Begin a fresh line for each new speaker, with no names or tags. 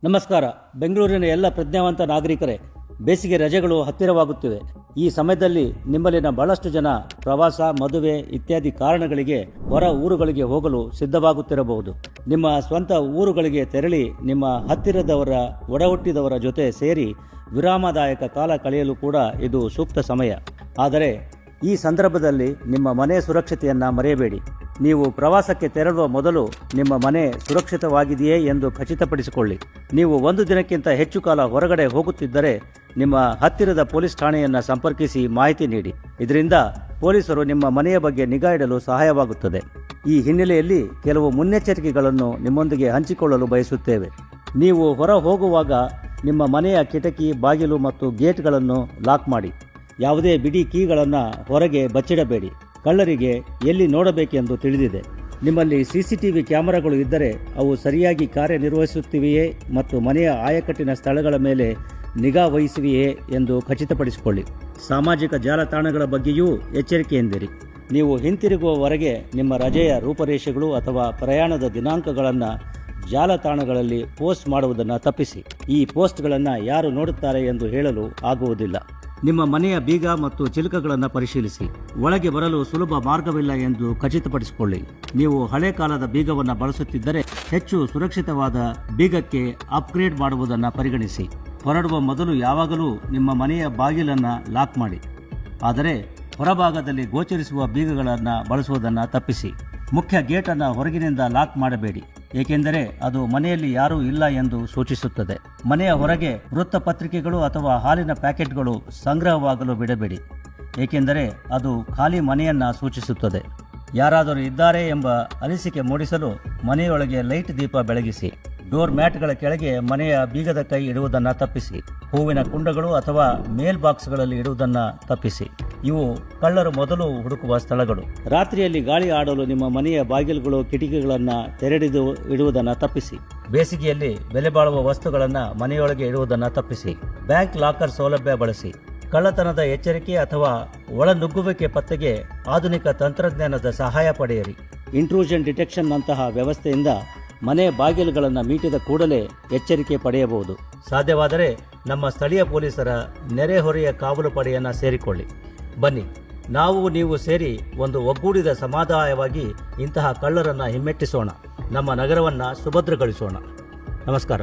ನಮಸ್ಕಾರ. ಬೆಂಗಳೂರಿನ ಎಲ್ಲ ಪ್ರಜ್ಞಾವಂತ ನಾಗರಿಕರೇ, ಬೇಸಿಗೆ ರಜೆಗಳು ಹತ್ತಿರವಾಗುತ್ತಿವೆ. ಈ ಸಮಯದಲ್ಲಿ ನಿಮ್ಮಲ್ಲಿನ ಬಹಳಷ್ಟು ಜನ ಪ್ರವಾಸ, ಮದುವೆ ಇತ್ಯಾದಿ ಕಾರಣಗಳಿಗೆ ಹೊರ ಊರುಗಳಿಗೆ ಹೋಗಲು ಸಿದ್ಧವಾಗುತ್ತಿರಬಹುದು. ನಿಮ್ಮ ಸ್ವಂತ ಊರುಗಳಿಗೆ ತೆರಳಿ ನಿಮ್ಮ ಹತ್ತಿರದವರ, ಒಡಹುಟ್ಟಿದವರ ಜೊತೆ ಸೇರಿ ವಿರಾಮದಾಯಕ ಕಾಲ ಕಳೆಯಲು ಕೂಡ ಇದು ಸೂಕ್ತ ಸಮಯ. ಆದರೆ ಈ ಸಂದರ್ಭದಲ್ಲಿ ನಿಮ್ಮ ಮನೆ ಸುರಕ್ಷತೆಯನ್ನು ಮರೆಯಬೇಡಿ. ನೀವು ಪ್ರವಾಸಕ್ಕೆ ತೆರಳುವ ಮೊದಲು ನಿಮ್ಮ ಮನೆ ಸುರಕ್ಷಿತವಾಗಿದೆಯೇ ಎಂದು ಖಚಿತಪಡಿಸಿಕೊಳ್ಳಿ. ನೀವು ಒಂದು ದಿನಕ್ಕಿಂತ ಹೆಚ್ಚು ಕಾಲ ಹೊರಗಡೆ ಹೋಗುತ್ತಿದ್ದರೆ ನಿಮ್ಮ ಹತ್ತಿರದ ಪೊಲೀಸ್ ಠಾಣೆಯನ್ನು ಸಂಪರ್ಕಿಸಿ ಮಾಹಿತಿ ನೀಡಿ. ಇದರಿಂದ ಪೊಲೀಸರು ನಿಮ್ಮ ಮನೆಯ ಬಗ್ಗೆ ನಿಗಾ ಇಡಲು ಸಹಾಯವಾಗುತ್ತದೆ. ಈ ಹಿನ್ನೆಲೆಯಲ್ಲಿ ಕೆಲವು ಮುನ್ನೆಚ್ಚರಿಕೆಗಳನ್ನು ನಿಮ್ಮೊಂದಿಗೆ ಹಂಚಿಕೊಳ್ಳಲು ಬಯಸುತ್ತೇವೆ. ನೀವು ಹೊರ ಹೋಗುವಾಗ ನಿಮ್ಮ ಮನೆಯ ಕಿಟಕಿ, ಬಾಗಿಲು ಮತ್ತು ಗೇಟ್ಗಳನ್ನು ಲಾಕ್ ಮಾಡಿ. ಯಾವುದೇ ಬಿಡಿ ಕೀಗಳನ್ನು ಹೊರಗೆ ಬಚ್ಚಿಡಬೇಡಿ. ಕಳ್ಳರಿಗೆ ಎಲ್ಲಿ ನೋಡಬೇಕೆಂದು ತಿಳಿದಿದೆ. ನಿಮ್ಮಲ್ಲಿ CCTV ಕ್ಯಾಮೆರಾಗಳು ಇದ್ದರೆ ಅವು ಸರಿಯಾಗಿ ಕಾರ್ಯನಿರ್ವಹಿಸುತ್ತಿವೆಯೇ ಮತ್ತು ಮನೆಯ ಆಯಕಟ್ಟಿನ ಸ್ಥಳಗಳ ಮೇಲೆ ನಿಗಾ ವಹಿಸಿವೆಯೇ ಎಂದು ಖಚಿತಪಡಿಸಿಕೊಳ್ಳಿ. ಸಾಮಾಜಿಕ ಜಾಲತಾಣಗಳ ಬಗ್ಗೆಯೂ ಎಚ್ಚರಿಕೆಯಿಂದಿರಿ. ನೀವು ಹಿಂತಿರುಗುವವರೆಗೆ ನಿಮ್ಮ ರಜೆಯ ರೂಪರೇಷೆಗಳು ಅಥವಾ ಪ್ರಯಾಣದ ದಿನಾಂಕಗಳನ್ನು ಜಾಲತಾಣಗಳಲ್ಲಿ ಪೋಸ್ಟ್ ಮಾಡುವುದನ್ನು ತಪ್ಪಿಸಿ. ಈ ಪೋಸ್ಟ್ಗಳನ್ನು ಯಾರು ನೋಡುತ್ತಾರೆ ಎಂದು ಹೇಳಲು ಆಗುವುದಿಲ್ಲ. ನಿಮ್ಮ ಮನೆಯ ಬೀಗ ಮತ್ತು ಚಿಲಕಗಳನ್ನು ಪರಿಶೀಲಿಸಿ. ಒಳಗೆ ಬರಲು ಸುಲಭ ಮಾರ್ಗವಿಲ್ಲ ಎಂದು ಖಚಿತಪಡಿಸಿಕೊಳ್ಳಿ. ನೀವು ಹಳೆ ಕಾಲದ ಬೀಗವನ್ನು ಬಳಸುತ್ತಿದ್ದರೆ ಹೆಚ್ಚು ಸುರಕ್ಷಿತವಾದ ಬೀಗಕ್ಕೆ ಅಪ್ಗ್ರೇಡ್ ಮಾಡುವುದನ್ನು ಪರಿಗಣಿಸಿ. ಹೊರಡುವ ಮೊದಲು ಯಾವಾಗಲೂ ನಿಮ್ಮ ಮನೆಯ ಬಾಗಿಲನ್ನು ಲಾಕ್ ಮಾಡಿ. ಆದರೆ ಹೊರಭಾಗದಲ್ಲಿ ಗೋಚರಿಸುವ ಬೀಗಗಳನ್ನು ಬಳಸುವುದನ್ನು ತಪ್ಪಿಸಿ. ಮುಖ್ಯ ಗೇಟನ್ನು ಹೊರಗಿನಿಂದ ಲಾಕ್ ಮಾಡಬೇಡಿ, ಏಕೆಂದರೆ ಅದು ಮನೆಯಲ್ಲಿ ಯಾರೂ ಇಲ್ಲ ಎಂದು ಸೂಚಿಸುತ್ತದೆ. ಮನೆಯ ಹೊರಗೆ ವೃತ್ತಪತ್ರಿಕೆಗಳು ಅಥವಾ ಹಾಲಿನ ಪ್ಯಾಕೆಟ್ಗಳು ಸಂಗ್ರಹವಾಗಲು ಬಿಡಬೇಡಿ, ಏಕೆಂದರೆ ಅದು ಖಾಲಿ ಮನೆಯನ್ನು ಸೂಚಿಸುತ್ತದೆ. ಯಾರಾದರೂ ಇದ್ದಾರೆ ಎಂಬ ಅನಿಸಿಕೆ ಮೂಡಿಸಲು ಮನೆಯೊಳಗೆ ಲೈಟ್ ದೀಪ ಬೆಳಗಿಸಿ. ಡೋರ್ ಮ್ಯಾಟ್ಗಳ ಕೆಳಗೆ ಮನೆಯ ಬೀಗದ ಕೈ ಇಡುವುದನ್ನು ತಪ್ಪಿಸಿ. ಹೂವಿನ ಕುಂಡಗಳು ಅಥವಾ ಮೇಲ್ ಬಾಕ್ಸ್ಗಳಲ್ಲಿ ಇಡುವುದನ್ನು ತಪ್ಪಿಸಿ. ಇವು ಕಳ್ಳರು ಮೊದಲು ಹುಡುಕುವ ಸ್ಥಳಗಳು. ರಾತ್ರಿಯಲ್ಲಿ ಗಾಳಿ ಆಡಲು ನಿಮ್ಮ ಮನೆಯ ಬಾಗಿಲುಗಳು, ಕಿಟಕಿಗಳನ್ನು ತೆರೆದಿಡು ಇಡುವುದನ್ನು ತಪ್ಪಿಸಿ. ಬೇಸಿಗೆಯಲ್ಲಿ ಬೆಲೆ ಬಾಳುವ ವಸ್ತುಗಳನ್ನು ಮನೆಯೊಳಗೆ ಇಡುವುದನ್ನು ತಪ್ಪಿಸಿ. ಬ್ಯಾಂಕ್ ಲಾಕರ್ ಸೌಲಭ್ಯ ಬಳಸಿ. ಕಳ್ಳತನದ ಎಚ್ಚರಿಕೆ ಅಥವಾ ಒಳನುಗ್ಗುವಿಕೆ ಪತ್ತೆಗೆ ಆಧುನಿಕ ತಂತ್ರಜ್ಞಾನದ ಸಹಾಯ ಪಡೆಯಿರಿ. ಇಂಟ್ರೂಷನ್ ಡಿಟೆಕ್ಷನ್ ನಂತಹ ವ್ಯವಸ್ಥೆಯಿಂದ ಮನೆ ಬಾಗಿಲುಗಳನ್ನು ಮೀಟಿದ ಕೂಡಲೇ ಎಚ್ಚರಿಕೆ ಪಡೆಯಬಹುದು. ಸಾಧ್ಯವಾದರೆ ನಮ್ಮ ಸ್ಥಳೀಯ ಪೊಲೀಸರ ನೆರೆಹೊರೆಯ ಕಾವಲು ಪಡೆಯನ್ನು ಸೇರಿಕೊಳ್ಳಿ. ಬನ್ನಿ, ನೀವು ಸೇರಿ ಒಂದು ಒಗ್ಗೂಡಿದ ಸಮುದಾಯವಾಗಿ ಇಂತಹ ಕಳ್ಳರನ್ನು ಹಿಮ್ಮೆಟ್ಟಿಸೋಣ. ನಮ್ಮ ನಗರವನ್ನು ಸುಭದ್ರಗೊಳಿಸೋಣ. ನಮಸ್ಕಾರ.